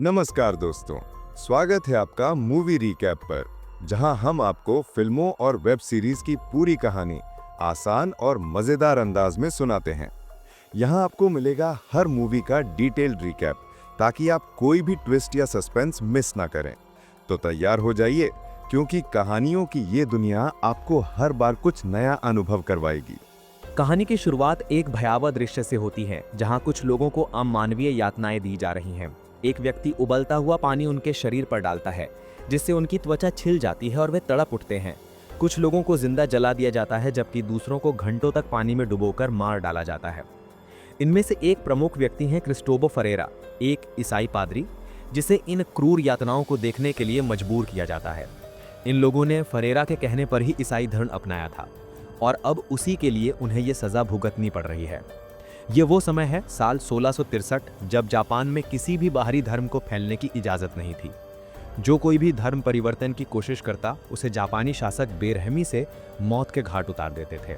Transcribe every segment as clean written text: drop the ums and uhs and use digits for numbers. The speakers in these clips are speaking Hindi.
नमस्कार दोस्तों, स्वागत है आपका मूवी रिकैप पर, जहां हम आपको फिल्मों और वेब सीरीज की पूरी कहानी आसान और मजेदार अंदाज में सुनाते हैं। यहां आपको मिलेगा हर मूवी का डिटेल्ड रिकैप, ताकि आप कोई भी ट्विस्ट या सस्पेंस मिस ना करें। तो तैयार हो जाइए, क्योंकि कहानियों की ये दुनिया आपको हर बार कुछ नया अनुभव करवाएगी। कहानी की शुरुआत एक भयावह दृश्य से होती है, जहां कुछ लोगों को अमानवीय यातनाएं दी जा रही हैं। एक व्यक्ति उबलता हुआ पानी उनके शरीर पर डालता है, जिससे उनकी त्वचा छिल जाती है और वे तड़प उठते हैं। कुछ लोगों को जिंदा जला दिया जाता है, जबकि दूसरों को घंटों तक पानी में डुबोकर मार डाला जाता है। इनमें से एक प्रमुख व्यक्ति हैं क्रिस्टोबो फरेरा, एक ईसाई पादरी, जिसे इन क्रूर यातनाओं को देखने के लिए मजबूर किया जाता है। इन लोगों ने फरेरा के कहने पर ही ईसाई धर्म अपनाया था, और अब उसी के लिए उन्हें ये सजा भुगतनी पड़ रही है। ये वो समय है, साल 1663, जब जापान में किसी भी बाहरी धर्म को फैलने की इजाज़त नहीं थी। जो कोई भी धर्म परिवर्तन की कोशिश करता, उसे जापानी शासक बेरहमी से मौत के घाट उतार देते थे।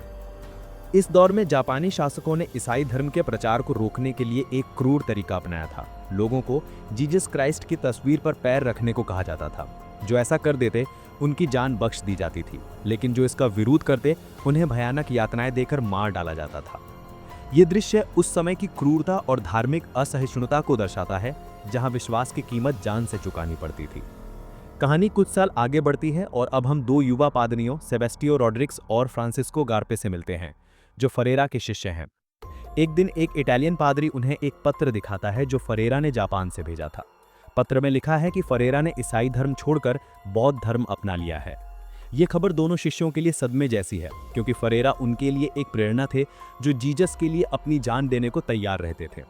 इस दौर में जापानी शासकों ने ईसाई धर्म के प्रचार को रोकने के लिए एक क्रूर तरीका अपनाया था। लोगों को जीसस क्राइस्ट की तस्वीर पर पैर रखने को कहा जाता था। जो ऐसा कर देते, उनकी जान बख्श दी जाती थी, लेकिन जो इसका विरोध करते, उन्हें भयानक यातनाएं देकर मार डाला जाता था। ये दृश्य उस समय की क्रूरता और धार्मिक असहिष्णुता को दर्शाता है, जहां विश्वास की कीमत जान से चुकानी पड़ती थी। कहानी कुछ साल आगे बढ़ती है और अब हम दो युवा पादरियों सेबेस्टियो रॉड्रिग्स और फ्रांसिस्को गार्पे से मिलते हैं, जो फरेरा के शिष्य हैं। एक दिन एक इटालियन पादरी उन्हें एक पत्र दिखाता है, जो फरेरा ने जापान से भेजा था। पत्र में लिखा है कि फरेरा ने ईसाई धर्म छोड़कर बौद्ध धर्म अपना लिया है। ये खबर दोनों शिष्यों के लिए सदमे जैसी है, क्योंकि फरेरा उनके लिए एक प्रेरणा थे, जो जीसस के लिए अपनी जान देने को तैयार रहते थे।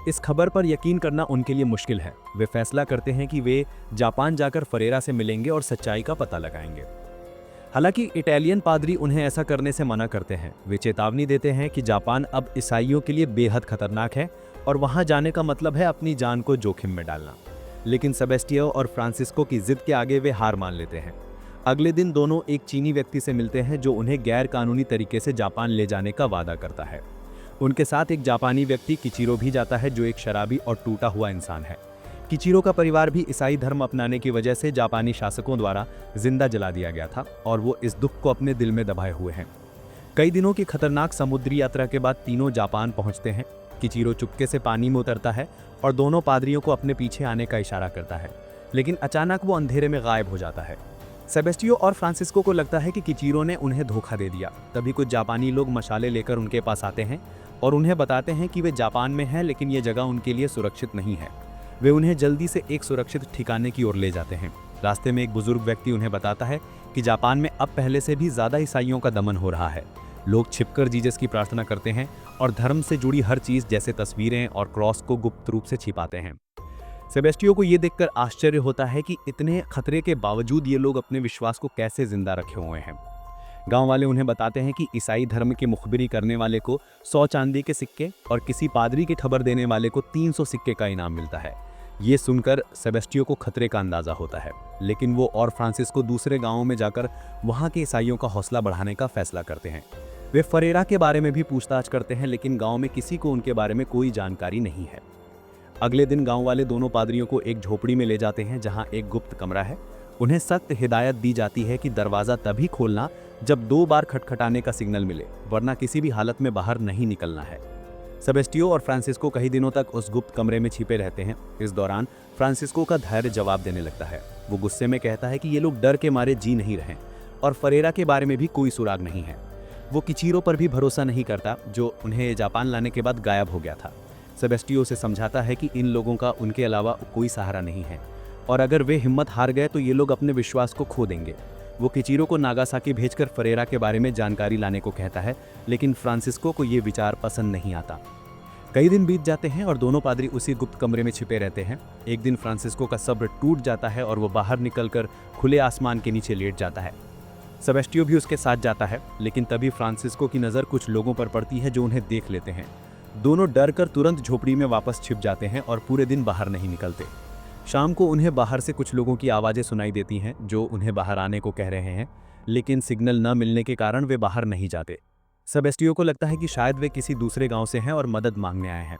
इस खबर पर यकीन करना उनके लिए मुश्किल है। वे फैसला करते हैं कि वे जापान जाकर फरेरा से मिलेंगे और सच्चाई का पता लगाएंगे। हालांकि इटालियन पादरी उन्हें ऐसा करने से मना करते हैं। वे चेतावनी देते हैं कि जापान अब ईसाइयों के लिए बेहद खतरनाक है और वहां जाने का मतलब है अपनी जान को जोखिम में डालना। लेकिन सेबेस्टियो और फ्रांसिस्को की जिद के आगे वे हार मान लेते हैं। अगले दिन दोनों एक चीनी व्यक्ति से मिलते हैं, जो उन्हें गैर कानूनी तरीके से जापान ले जाने का वादा करता है। उनके साथ एक जापानी व्यक्ति किचिरो भी जाता है, जो एक शराबी और टूटा हुआ इंसान है। किचिरो का परिवार भी ईसाई धर्म अपनाने की वजह से जापानी शासकों द्वारा जिंदा जला दिया गया था, और वो इस दुख को अपने दिल में दबाए हुए हैं। कई दिनों की खतरनाक समुद्री यात्रा के बाद तीनों जापान पहुंचते हैं। किचिरो चुपके से पानी में उतरता है और दोनों पादरियों को अपने पीछे आने का इशारा करता है, लेकिन अचानक वो अंधेरे में गायब हो जाता है। सेबेस्टियो और फ्रांसिस्को को लगता है कि किचिरो ने उन्हें धोखा दे दिया। तभी कुछ जापानी लोग मशाले लेकर उनके पास आते हैं और उन्हें बताते हैं कि वे जापान में हैं, लेकिन ये जगह उनके लिए सुरक्षित नहीं है। वे उन्हें जल्दी से एक सुरक्षित ठिकाने की ओर ले जाते हैं। रास्ते में एक बुजुर्ग व्यक्ति उन्हें बताता है कि जापान में अब पहले से भी ज़्यादा ईसाइयों का दमन हो रहा है। लोग छिपकर जीसस की प्रार्थना करते हैं और धर्म से जुड़ी हर चीज़, जैसे तस्वीरें और क्रॉस, को गुप्त रूप से छिपाते हैं। सेबेस्टियो को ये देखकर आश्चर्य होता है कि इतने खतरे के बावजूद ये लोग अपने विश्वास को कैसे जिंदा रखे हुए हैं। गांव वाले उन्हें बताते हैं कि ईसाई धर्म की मुखबिरी करने वाले को 100 चांदी के सिक्के और किसी पादरी की खबर देने वाले को 300 सिक्के का इनाम मिलता है। ये सुनकर सेबेस्टियो को खतरे का अंदाजा होता है, लेकिन वो और फ्रांसिस्को दूसरे गांवों में जाकर वहां के ईसाइयों का हौसला बढ़ाने का फैसला करते हैं। वे फरेरा के बारे में भी पूछताछ करते हैं, लेकिन गाँव में किसी को उनके बारे में कोई जानकारी नहीं है। अगले दिन गांव वाले दोनों पादरियों को एक झोपड़ी में ले जाते हैं, जहां एक गुप्त कमरा है। उन्हें सख्त हिदायत दी जाती है कि दरवाज़ा तभी खोलना जब 2 बार खटखटाने का सिग्नल मिले, वरना किसी भी हालत में बाहर नहीं निकलना है। सेबेस्टियो और फ्रांसिस्को कई दिनों तक उस गुप्त कमरे में छिपे रहते हैं। इस दौरान फ्रांसिस्को का धैर्य जवाब देने लगता है। वो गुस्से में कहता है कि ये लोग डर के मारे जी नहीं रहे और फरेरा के बारे में भी कोई सुराग नहीं है। वो किचिरो पर भी भरोसा नहीं करता, जो उन्हें जापान लाने के बाद गायब हो गया था। सेबेस्टियो से समझाता है कि इन लोगों का उनके अलावा कोई सहारा नहीं है, और अगर वे हिम्मत हार गए तो ये लोग अपने विश्वास को खो देंगे। वो किचिरो को नागासाकी भेजकर फरेरा के बारे में जानकारी लाने को कहता है, लेकिन फ्रांसिस्को को ये विचार पसंद नहीं आता। कई दिन बीत जाते हैं और दोनों पादरी उसी गुप्त कमरे में छिपे रहते हैं। एक दिन फ्रांसिस्को का सब्र टूट जाता है और वो बाहर निकलकर खुले आसमान के नीचे लेट जाता है। सेबेस्टियो भी उसके साथ जाता है, लेकिन तभी फ्रांसिस्को की नज़र कुछ लोगों पर पड़ती है, जो उन्हें देख लेते हैं। दोनों डर कर तुरंत झोपड़ी में वापस छिप जाते हैं और पूरे दिन बाहर नहीं निकलते। शाम को उन्हें बाहर से कुछ लोगों की आवाज़ें सुनाई देती हैं, जो उन्हें बाहर आने को कह रहे हैं, लेकिन सिग्नल न मिलने के कारण वे बाहर नहीं जाते। सेबेस्टियो को लगता है कि शायद वे किसी दूसरे गांव से हैं और मदद मांगने आए हैं।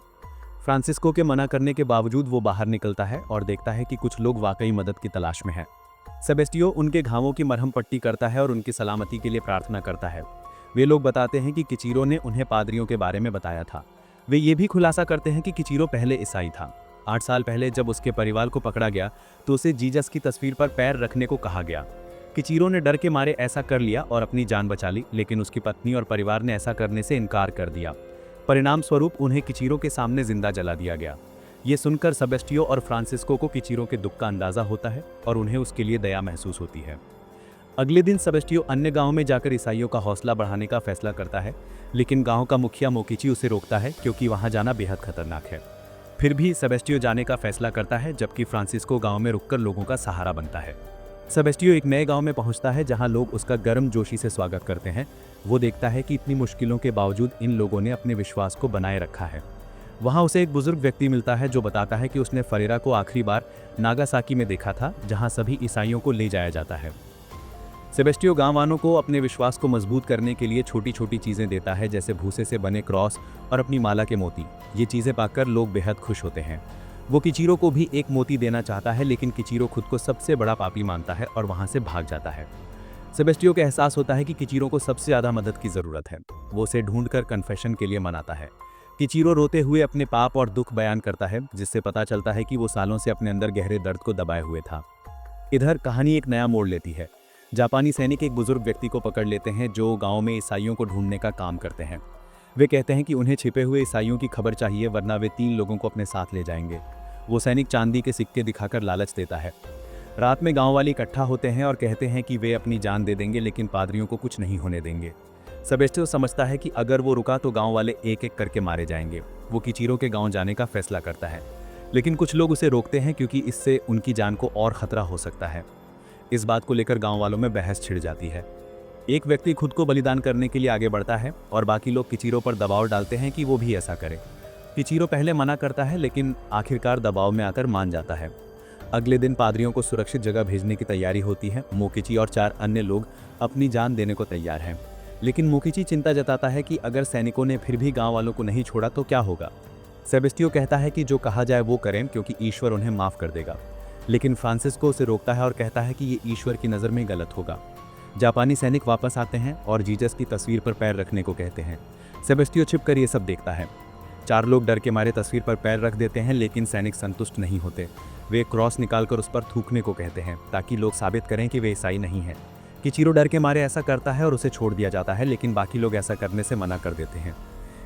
फ्रांसिस्को के मना करने के बावजूद वो बाहर निकलता है और देखता है कि कुछ लोग वाकई मदद की तलाश में हैं। सेबेस्टियो उनके घावों की मरहम पट्टी करता है और उनकी सलामती के लिए प्रार्थना करता है। वे लोग बताते हैं कि किचीरो ने उन्हें पादरियों के बारे में बताया था। वे ये भी खुलासा करते हैं कि किचीरो पहले ईसाई था। 8 साल पहले जब उसके परिवार को पकड़ा गया तो उसे जीसस की तस्वीर पर पैर रखने को कहा गया। किचीरो ने डर के मारे ऐसा कर लिया और अपनी जान बचा ली, लेकिन उसकी पत्नी और परिवार ने ऐसा करने से इनकार कर दिया। परिणाम स्वरूप उन्हें किचीरो के सामने जिंदा जला दिया गया। ये सुनकर सेबेस्टियो और फ्रांसिस्को को किचीरो के दुख का अंदाजा होता है और उन्हें उसके लिए दया महसूस होती है। अगले दिन सेबेस्टियो अन्य गांव में जाकर ईसाइयों का हौसला बढ़ाने का फैसला करता है, लेकिन गांव का मुखिया मोकिची उसे रोकता है क्योंकि वहां जाना बेहद खतरनाक है। फिर भी सेबेस्टियो जाने का फैसला करता है, जबकि फ्रांसिस्को गांव में रुककर लोगों का सहारा बनता है। सेबेस्टियो एक नए गांव में पहुंचता है जहां लोग उसका गर्मजोशी से स्वागत करते हैं। वो देखता है कि इतनी मुश्किलों के बावजूद इन लोगों ने अपने विश्वास को बनाए रखा है। वहां उसे एक बुजुर्ग व्यक्ति मिलता है जो बताता है कि उसने फरेरा को आखिरी बार नागासाकी में देखा था, जहां सभी ईसाइयों को ले जाया जाता है। सेबेस्टियो गांव वालों को अपने विश्वास को मजबूत करने के लिए छोटी छोटी चीज़ें देता है, जैसे भूसे से बने क्रॉस और अपनी माला के मोती। ये चीज़ें पाकर लोग बेहद खुश होते हैं। वो किचीरो को भी एक मोती देना चाहता है, लेकिन किचीरो खुद को सबसे बड़ा पापी मानता है और वहाँ से भाग जाता है। सेबेस्टियो को एहसास होता है कि किचीरो को सबसे ज़्यादा मदद की ज़रूरत है। वो उसे ढूंढकर कन्फेशन के लिए मनाता है। किचीरो रोते हुए अपने पाप और दुख बयान करता है, जिससे पता चलता है कि वो सालों से अपने अंदर गहरे दर्द को दबाए हुए था। इधर कहानी एक नया मोड़ लेती है। जापानी सैनिक एक बुजुर्ग व्यक्ति को पकड़ लेते हैं जो गांव में ईसाइयों को ढूंढने का काम करते हैं। वे कहते हैं कि उन्हें छिपे हुए ईसाइयों की खबर चाहिए, वरना वे 3 लोगों को अपने साथ ले जाएंगे। वो सैनिक चांदी के सिक्के दिखाकर लालच देता है। रात में गांव वाले इकट्ठा होते हैं और कहते हैं कि वे अपनी जान दे देंगे, लेकिन पादरियों को कुछ नहीं होने देंगे। सेबेस्टियो समझता है कि अगर वो रुका तो गांव वाले एक एक करके मारे जाएंगे। वो किचीरो के गांव जाने का फैसला करता है, लेकिन कुछ लोग उसे रोकते हैं क्योंकि इससे उनकी जान को और खतरा हो सकता है। इस बात को लेकर गांव वालों में बहस छिड़ जाती है। एक व्यक्ति खुद को बलिदान करने के लिए आगे बढ़ता है और बाकी लोग किचीरो पर दबाव डालते हैं कि वो भी ऐसा करे। किचीरो पहले मना करता है, लेकिन आखिरकार दबाव में आकर मान जाता है। अगले दिन पादरियों को सुरक्षित जगह भेजने की तैयारी होती है। मोकिची और 4 अन्य लोग अपनी जान देने को तैयार हैं, लेकिन मोकिची चिंता जताता है कि अगर सैनिकों ने फिर भी गांव वालों को नहीं छोड़ा तो क्या होगा। सेबेस्टियो कहता है कि जो कहा जाए वो करें, क्योंकि ईश्वर उन्हें माफ कर देगा। लेकिन फ्रांसिस्को उसे रोकता है और कहता है कि ये ईश्वर की नज़र में गलत होगा। जापानी सैनिक वापस आते हैं और जीसस की तस्वीर पर पैर रखने को कहते हैं। सेबेस्टियो छिपकर ये सब देखता है। 4 लोग डर के मारे तस्वीर पर पैर रख देते हैं, लेकिन सैनिक संतुष्ट नहीं होते। वे क्रॉस निकालकर उस पर थूकने को कहते हैं ताकि लोग साबित करें कि वे ईसाई नहीं हैं। किचीरो डर के मारे ऐसा करता है और उसे छोड़ दिया जाता है, लेकिन बाकी लोग ऐसा करने से मना कर देते हैं।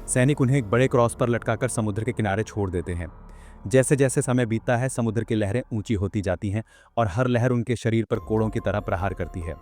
सैनिक उन्हें एक बड़े क्रॉस पर लटकाकर समुद्र के किनारे छोड़ देते हैं। जैसे जैसे समय बीतता है, समुद्र की लहरें ऊंची होती जाती हैं और हर लहर उनके शरीर पर कोड़ों की तरह प्रहार करती है।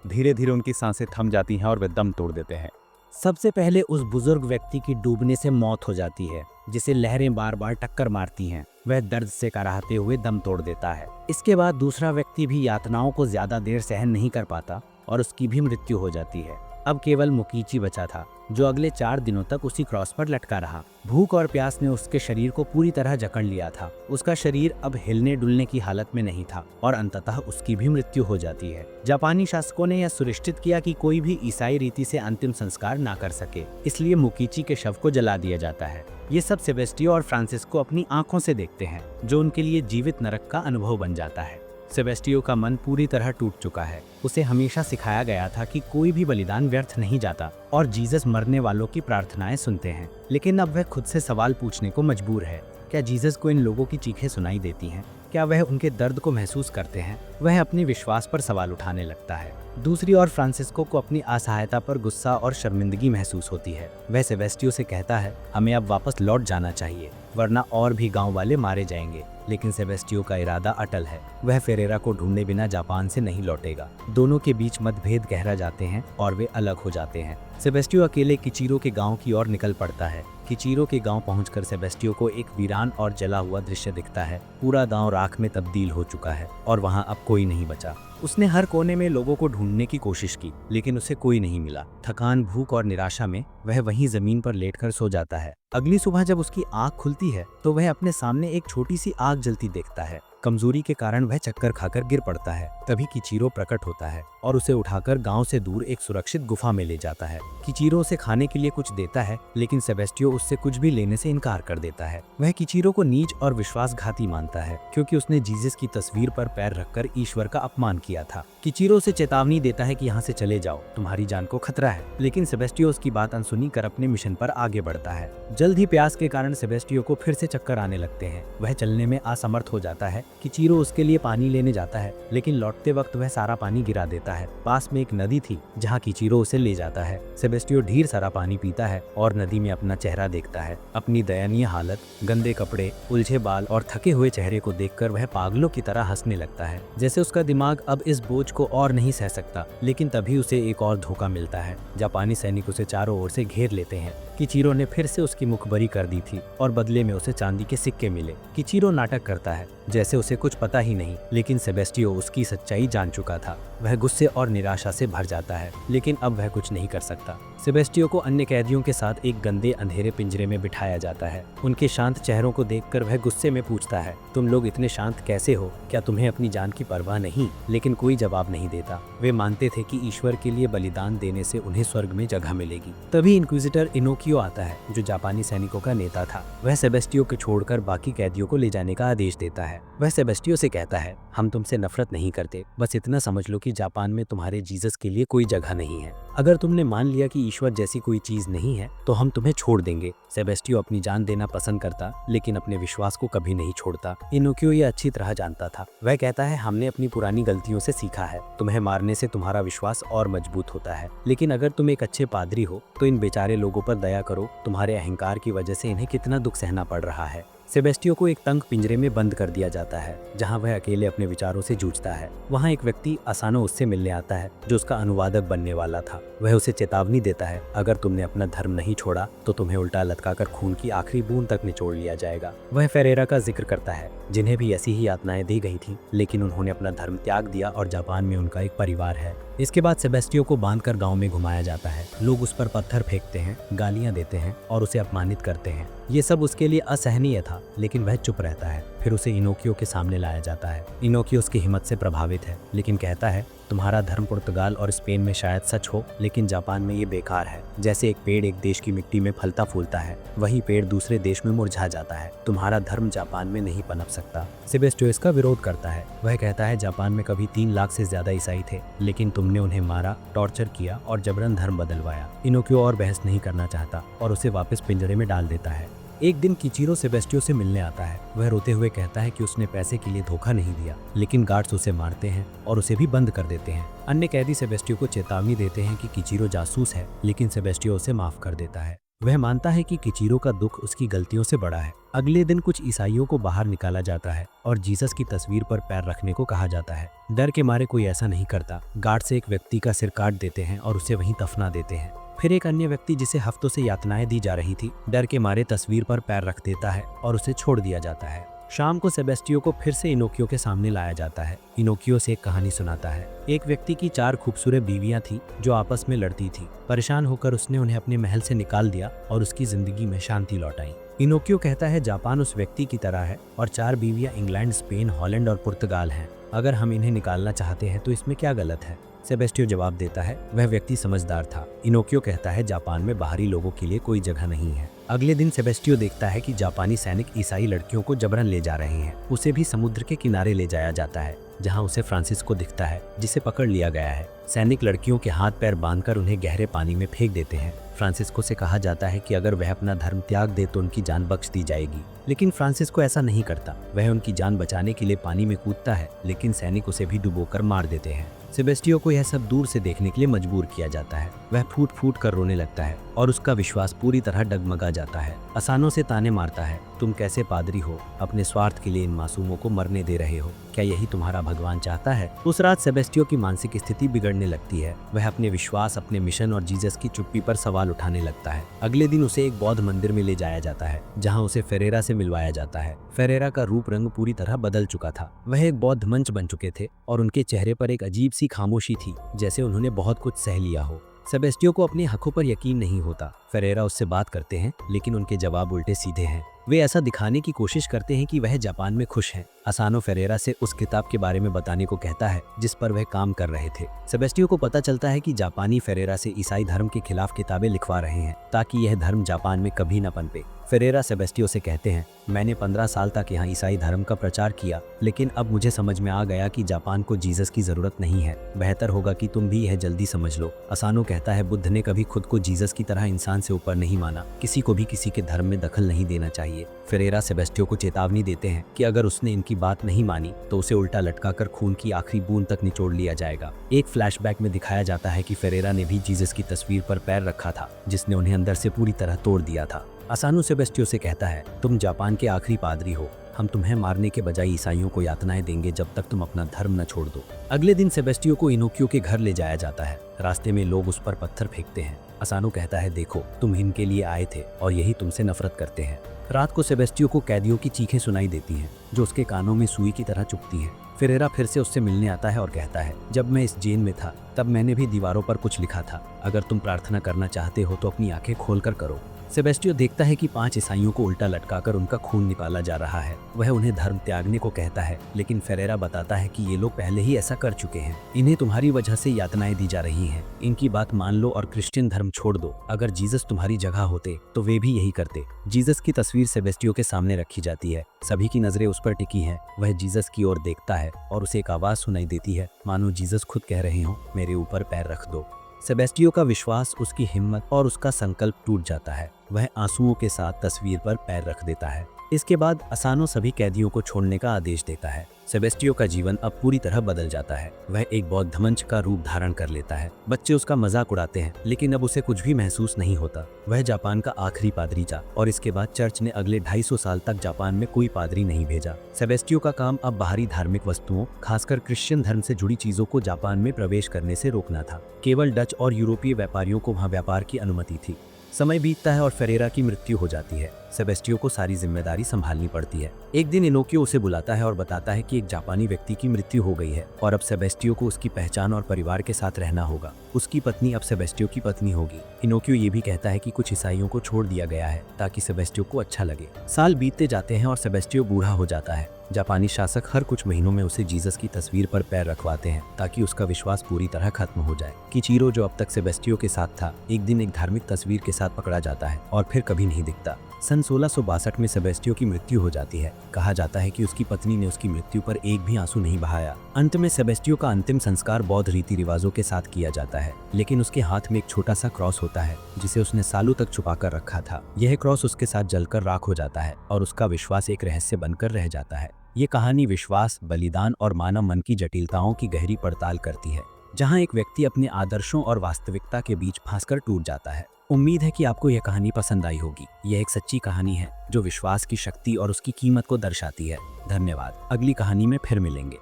धीरे धीरे उनकी सांसें थम जाती हैं और वे दम तोड़ देते हैं। सबसे पहले उस बुजुर्ग व्यक्ति की डूबने से मौत हो जाती है, जिसे लहरें बार बार टक्कर मारती हैं। वह दर्द से कराहते हुए दम तोड़ देता है। इसके बाद दूसरा व्यक्ति भी यातनाओं को ज्यादा देर सहन नहीं कर पाता और उसकी भी मृत्यु हो जाती है। अब केवल मोकिची बचा था, जो अगले 4 दिनों तक उसी क्रॉस पर लटका रहा। भूख और प्यास ने उसके शरीर को पूरी तरह जकड़ लिया था। उसका शरीर अब हिलने डुलने की हालत में नहीं था और अंततः उसकी भी मृत्यु हो जाती है। जापानी शासकों ने यह सुनिश्चित किया कि कोई भी ईसाई रीति से अंतिम संस्कार ना कर सके, इसलिए मोकिची के शव को जला दिया जाता है। ये सब सेबेस्टियो और फ्रांसिस्को अपनी आंखों से देखते हैं, जो उनके लिए जीवित नरक का अनुभव बन जाता है। सेबेस्टियो का मन पूरी तरह टूट चुका है। उसे हमेशा सिखाया गया था कि कोई भी बलिदान व्यर्थ नहीं जाता और जीसस मरने वालों की प्रार्थनाएं सुनते हैं। लेकिन अब वह खुद से सवाल पूछने को मजबूर है, क्या जीसस को इन लोगों की चीखें सुनाई देती हैं? क्या वह उनके दर्द को महसूस करते हैं? वह अपने विश्वास पर सवाल उठाने लगता है। दूसरी ओर फ्रांसिस्को को अपनी असहायता पर गुस्सा और शर्मिंदगी महसूस होती है। वह सेबेस्टियो से कहता है, हमें अब वापस लौट जाना चाहिए, वरना और भी गांव वाले मारे जाएंगे। लेकिन सेबेस्टियो का इरादा अटल है। वह फेरेरा को ढूंढे बिना जापान से नहीं लौटेगा। दोनों के बीच मतभेद गहरा जाते हैं और वे अलग हो जाते हैं। सेबेस्टियो अकेले किचीरो के गांव की ओर निकल पड़ता है। किचीरो के गांव पहुंचकर सेबेस्टियो को एक वीरान और जला हुआ दृश्य दिखता है। पूरा गांव राख में तब्दील हो चुका है और वहां अब कोई नहीं बचा। उसने हर कोने में लोगों को ढूंढने की कोशिश की, लेकिन उसे कोई नहीं मिला। थकान, भूख और निराशा में वह वहीं जमीन पर लेटकर सो जाता है। अगली सुबह जब उसकी आंख खुलती है तो वह अपने सामने एक छोटी सी आग जलती देखता है। कमजोरी के कारण वह चक्कर खाकर गिर पड़ता है। तभी किचीरो प्रकट होता है और उसे उठाकर गांव से दूर एक सुरक्षित गुफा में ले जाता है। किचीरो उसे खाने के लिए कुछ देता है, लेकिन सेबेस्टियो उससे कुछ भी लेने से इनकार कर देता है। वह किचीरो को नीच और विश्वासघाती मानता है, क्योंकि उसने जीसस की तस्वीर पर पैर रखकर ईश्वर का अपमान किया था। किचीरो उसे चेतावनी देता है कि यहाँ से चले जाओ, तुम्हारी जान को खतरा है, लेकिन सेबेस्टियो उसकी बात अनसुनी कर अपने मिशन पर आगे बढ़ता है। जल्द ही प्यास के कारण सेबेस्टियो को फिर से चक्कर आने लगते हैं। वह चलने में असमर्थ हो जाता है। किचीरो उसके लिए पानी लेने जाता है, लेकिन लौटते वक्त वह सारा पानी गिरा देता है। पास में एक नदी थी जहाँ किचीरो उसे ले जाता है। सेबेस्टियो ढेर सारा पानी पीता है और नदी में अपना चेहरा देखता है। अपनी दयनीय हालत, गंदे कपड़े, उलझे बाल और थके हुए चेहरे को देखकर वह पागलों की तरह हंसने लगता है, जैसे उसका दिमाग अब इस बोझ को और नहीं सह सकता। लेकिन तभी उसे एक और धोखा मिलता है। जापानी सैनिक उसे चारों ओर से घेर लेते हैं। किचीरो ने फिर से उसकी मुखबरी कर दी थी और बदले में उसे चांदी के सिक्के मिले। किचीरो नाटक करता है जैसे उसे कुछ पता ही नहीं, लेकिन सेबेस्टियो उसकी सच्चाई जान चुका था। वह गुस्से और निराशा से भर जाता है, लेकिन अब वह कुछ नहीं कर सकता। सेबेस्टियो को अन्य कैदियों के साथ एक गंदे अंधेरे पिंजरे में बिठाया जाता है। उनके शांत चेहरों को देखकर वह गुस्से में पूछता है, तुम लोग इतने शांत कैसे हो? क्या तुम्हें अपनी जान की परवाह नहीं? लेकिन कोई जवाब नहीं देता। वे मानते थे कि ईश्वर के लिए बलिदान देने से उन्हें स्वर्ग में जगह मिलेगी। तभी इंक्विजिटर इनोकियो आता है, जो जापानी सैनिकों का नेता था। वह सेबेस्टियो को छोड़कर बाकी कैदियों को ले जाने का आदेश देता है। वह सेबेस्टियो से कहता है, हम तुमसे नफरत नहीं करते, बस इतना समझ लो कि जापान में तुम्हारे जीसस के लिए कोई जगह नहीं है। अगर तुमने मान लिया कि ईश्वर जैसी कोई चीज नहीं है तो हम तुम्हें छोड़ देंगे। सेबेस्टियो अपनी जान देना पसंद करता, लेकिन अपने विश्वास को कभी नहीं छोड़ता। इनोकियो ये अच्छी तरह जानता था। वह कहता है, हमने अपनी पुरानी गलतियों से सीखा है। तुम्हें मारने से तुम्हारा विश्वास और मजबूत होता है, लेकिन अगर तुम एक अच्छे पादरी हो तो इन बेचारे लोगों पर दया करो। तुम्हारे अहंकार की वजह से इन्हें कितना दुख सहना पड़ रहा है। सेबेस्टियो को एक तंग पिंजरे में बंद कर दिया जाता है, जहां वह अकेले अपने विचारों से जूझता है। वहां एक व्यक्ति असानो उससे मिलने आता है, जो उसका अनुवादक बनने वाला था। वह उसे चेतावनी देता है, अगर तुमने अपना धर्म नहीं छोड़ा तो तुम्हें उल्टा लटकाकर खून की आखिरी बूंद तक निचोड़ लिया जाएगा। वह फेरेरा का जिक्र करता है, जिन्हें भी ऐसी ही यातनाएं दी गई थी, लेकिन उन्होंने अपना धर्म त्याग दिया और जापान में उनका एक परिवार है। इसके बाद सेबेस्टियो को बांधकर गांव में घुमाया जाता है। लोग उस पर पत्थर फेंकते हैं, गालियां देते हैं और उसे अपमानित करते हैं। ये सब उसके लिए असहनीय था, लेकिन वह चुप रहता है। फिर उसे इनोकियो के सामने लाया जाता है। इनोकियो उसकी हिम्मत से प्रभावित है, लेकिन कहता है, तुम्हारा धर्म पुर्तगाल और स्पेन में शायद सच हो, लेकिन जापान में ये बेकार है। जैसे एक पेड़ एक देश की मिट्टी में फलता फूलता है, वही पेड़ दूसरे देश में मुरझा जाता है। तुम्हारा धर्म जापान में नहीं पनप सकता। सेबेस्टियो इसका विरोध करता है। वह कहता है, जापान में कभी 3 लाख से ज्यादा ईसाई थे, लेकिन तुमने उन्हें मारा, टॉर्चर किया और जबरन धर्म बदलवाया। इनोकियो और बहस नहीं करना चाहता और उसे वापस पिंजरे में डाल देता है। एक दिन किचीरो सेबेस्टियो से मिलने आता है। वह रोते हुए कहता है कि उसने पैसे के लिए धोखा नहीं दिया, लेकिन गार्ड्स उसे मारते हैं और उसे भी बंद कर देते हैं। अन्य कैदी सेबेस्टियो को चेतावनी देते हैं कि किचीरो जासूस है, लेकिन सेबेस्टियो उसे माफ कर देता है। वह मानता है कि किचीरो का दुख उसकी गलतियों से बड़ा है। अगले दिन कुछ ईसाइयों को बाहर निकाला जाता है और जीसस की तस्वीर पर पैर रखने को कहा जाता है। डर के मारे कोई ऐसा नहीं करता। गार्ड से एक व्यक्ति का सिर काट देते हैं और उसे वहीं दफना देते हैं। फिर एक अन्य व्यक्ति, जिसे हफ्तों से यातनाएं दी जा रही थी, डर के मारे तस्वीर पर पैर रख देता है और उसे छोड़ दिया जाता है। शाम को सेबेस्टियो को फिर से इनोकियो के सामने लाया जाता है। इनोकियो से एक कहानी सुनाता है। एक व्यक्ति की 4 खूबसूरत बीवियां थी जो आपस में लड़ती थी। परेशान होकर उसने उन्हें अपने महल से निकाल दिया और उसकी जिंदगी में शांति लौट आई। इनोकियो कहता है, जापान उस व्यक्ति की तरह है और 4 बीवियां इंग्लैंड, स्पेन, हॉलैंड और पुर्तगाल हैं। अगर हम इन्हें निकालना चाहते हैं तो इसमें क्या गलत है? सेबेस्टियो जवाब देता है, वह व्यक्ति समझदार था। इनोकियो कहता है, जापान में बाहरी लोगों के लिए कोई जगह नहीं है। अगले दिन सेबेस्टियो देखता है कि जापानी सैनिक ईसाई लड़कियों को जबरन ले जा रहे हैं। उसे भी समुद्र के किनारे ले जाया जाता है, जहां उसे फ्रांसिस्को दिखता है, जिसे पकड़ लिया गया है। सैनिक लड़कियों के हाथ पैर बांधकर उन्हें गहरे पानी में फेंक देते हैं। फ्रांसिस्को से कहा जाता है कि अगर वह अपना धर्म त्याग दे तो उनकी जान बख्श दी जाएगी, लेकिन फ्रांसिस्को ऐसा नहीं करता। वह उनकी जान बचाने के लिए पानी में कूदता है, लेकिन सैनिक उसे भी डुबोकर मार देते हैं। सेबेस्टियो को यह सब दूर से देखने के लिए मजबूर किया जाता है। वह फूट फूट कर रोने लगता है और उसका विश्वास पूरी तरह डगमगा जाता है। असानो से ताने मारता है, तुम कैसे पादरी हो? अपने स्वार्थ के लिए इन मासूमों को मरने दे रहे हो। क्या यही तुम्हारा भगवान चाहता है? उस रात सेबेस्टियो की मानसिक स्थिति बिगड़ने लगती है। वह अपने विश्वास, अपने मिशन और जीसस की चुप्पी पर सवाल उठाने लगता है। अगले दिन उसे एक बौद्ध मंदिर में ले जाया जाता है, जहाँ उसे फेरेरा से मिलवाया जाता है। फेरेरा का रूप रंग पूरी तरह बदल चुका था। वह एक बौद्ध मंच बन चुके थे और उनके चेहरे पर एक अजीब सी खामोशी थी, जैसे उन्होंने बहुत कुछ सह लिया हो। सेबेस्टियो को अपनी आंखों पर यकीन नहीं होता। फेरेरा उससे बात करते हैं, लेकिन उनके जवाब उल्टे सीधे हैं। वे ऐसा दिखाने की कोशिश करते हैं कि वह जापान में खुश हैं। असानो फेरेरा से उस किताब के बारे में बताने को कहता है जिस पर वह काम कर रहे थे। सेबेस्टियो को पता चलता है कि जापानी फेरेरा से ईसाई धर्म के खिलाफ किताबें लिखवा रहे हैं ताकि यह धर्म जापान में कभी न पनपे। फेरेरा सेबेस्टियो से कहते हैं, मैंने 15 साल तक यहाँ ईसाई धर्म का प्रचार किया, लेकिन अब मुझे समझ में आ गया कि जापान को जीसस की जरूरत नहीं है। बेहतर होगा कि तुम भी यह जल्दी समझ लो। असानो कहता है, बुद्ध ने कभी खुद को जीसस की तरह इंसान से ऊपर नहीं माना। किसी को भी किसी के धर्म में दखल नहीं देना चाहिए। फेरेरा सेबेस्टियो को चेतावनी देते हैं कि अगर उसने इनकी बात नहीं मानी तो उसे उल्टा लटकाकर खून की आखिरी बूंद तक निचोड़ लिया जाएगा। एक फ्लैशबैक में दिखाया जाता है कि फेरेरा ने भी जीसस की तस्वीर पर पैर रखा था, जिसने उन्हें अंदर से पूरी तरह तोड़ दिया था। असानो सेबेस्टियो से कहता है, तुम जापान के आखिरी पादरी हो। हम तुम्हें मारने के बजाय ईसाइयों को यातनाएं देंगे जब तक तुम अपना धर्म न छोड़ दो। अगले दिन सेबेस्टियो को इनोकियो के घर ले जाया जाता है। रास्ते में लोग उस पर पत्थर फेंकते हैं। असानो कहता है, देखो तुम इनके लिए आए थे और यही तुमसे नफरत करते हैं। रात को सेबेस्टियो को कैदियों की चीखें सुनाई देती हैं जो उसके कानों में सुई की तरह चुभती हैं। फेरेरा फिर से उससे मिलने आता है और कहता है, जब मैं इस जेल में था तब मैंने भी दीवारों पर कुछ लिखा था। अगर तुम प्रार्थना करना चाहते हो तो अपनी आंखें खोलकर करो। सेबेस्टियो देखता है कि 5 ईसाइयों को उल्टा लटकाकर उनका खून निकाला जा रहा है। वह उन्हें धर्म त्यागने को कहता है, लेकिन फेरेरा बताता है कि ये लोग पहले ही ऐसा कर चुके हैं। इन्हें तुम्हारी वजह से यातनाएं दी जा रही हैं। इनकी बात मान लो और क्रिश्चियन धर्म छोड़ दो। अगर जीसस तुम्हारी जगह होते तो वे भी यही करते। जीसस की तस्वीर सेबेस्टियो के सामने रखी जाती है। सभी की नजरें उस पर टिकी हैं। वह जीसस की ओर देखता है और उसे एक आवाज सुनाई देती है, मानो जीसस खुद कह रहे हो, मेरे ऊपर पैर रख दो। सेबेस्टियो का विश्वास, उसकी हिम्मत और उसका संकल्प टूट जाता है। वह आंसुओं के साथ तस्वीर पर पैर रख देता है। इसके बाद असानो सभी कैदियों को छोड़ने का आदेश देता है। सेबेस्टियो का जीवन अब पूरी तरह बदल जाता है। वह एक बौद्ध मंच का रूप धारण कर लेता है। बच्चे उसका मजाक उड़ाते हैं, लेकिन अब उसे कुछ भी महसूस नहीं होता। वह जापान का आखिरी पादरी था और इसके बाद चर्च ने अगले 250 साल तक जापान में कोई पादरी नहीं भेजा। सेबेस्टियो का काम अब बाहरी धार्मिक वस्तुओं, खासकर क्रिश्चियन धर्म से जुड़ी चीजों को जापान में प्रवेश करने से रोकना था। केवल डच और यूरोपीय व्यापारियों को वहां व्यापार की अनुमति थी। समय बीतता है और फेरेरा की मृत्यु हो जाती है। सेबेस्टियो को सारी जिम्मेदारी संभालनी पड़ती है। एक दिन इनोकियो उसे बुलाता है और बताता है कि एक जापानी व्यक्ति की मृत्यु हो गई है और अब सेबेस्टियो को उसकी पहचान और परिवार के साथ रहना होगा। उसकी पत्नी अब सेबेस्टियो की पत्नी होगी। इनोकियो ये भी कहता है कि कुछ ईसाइयों को छोड़ दिया गया है ताकि सेबेस्टियो को अच्छा लगे। साल बीतते जाते हैं और सेबेस्टियो बूढ़ा हो जाता है। जापानी शासक हर कुछ महीनों में उसे जीसस की तस्वीर पर पैर रखवाते हैं ताकि उसका विश्वास पूरी तरह खत्म हो जाए। किचीरो, जो अब तक सेबेस्टियो के साथ था, एक दिन एक धार्मिक तस्वीर के साथ पकड़ा जाता है और फिर कभी नहीं दिखता। सन 1662 में सेबेस्टियो की मृत्यु हो जाती है। कहा जाता है कि उसकी पत्नी ने उसकी मृत्यु पर एक भी आंसू नहीं बहाया। अंत में सेबेस्टियो का अंतिम संस्कार बौद्ध रीति रिवाजों के साथ किया जाता है, लेकिन उसके हाथ में एक छोटा सा क्रॉस होता है जिसे उसने सालों तक छुपा कर रखा था। यह क्रॉस उसके साथ जलकर राख हो जाता है और उसका विश्वास एक रहस्य बनकर रह जाता है। ये कहानी विश्वास, बलिदान और मानव मन की जटिलताओं की गहरी पड़ताल करती है, जहां एक व्यक्ति अपने आदर्शों और वास्तविकता के बीच फंसकर टूट जाता है। उम्मीद है कि आपको यह कहानी पसंद आई होगी। यह एक सच्ची कहानी है जो विश्वास की शक्ति और उसकी कीमत को दर्शाती है। धन्यवाद। अगली कहानी में फिर मिलेंगे।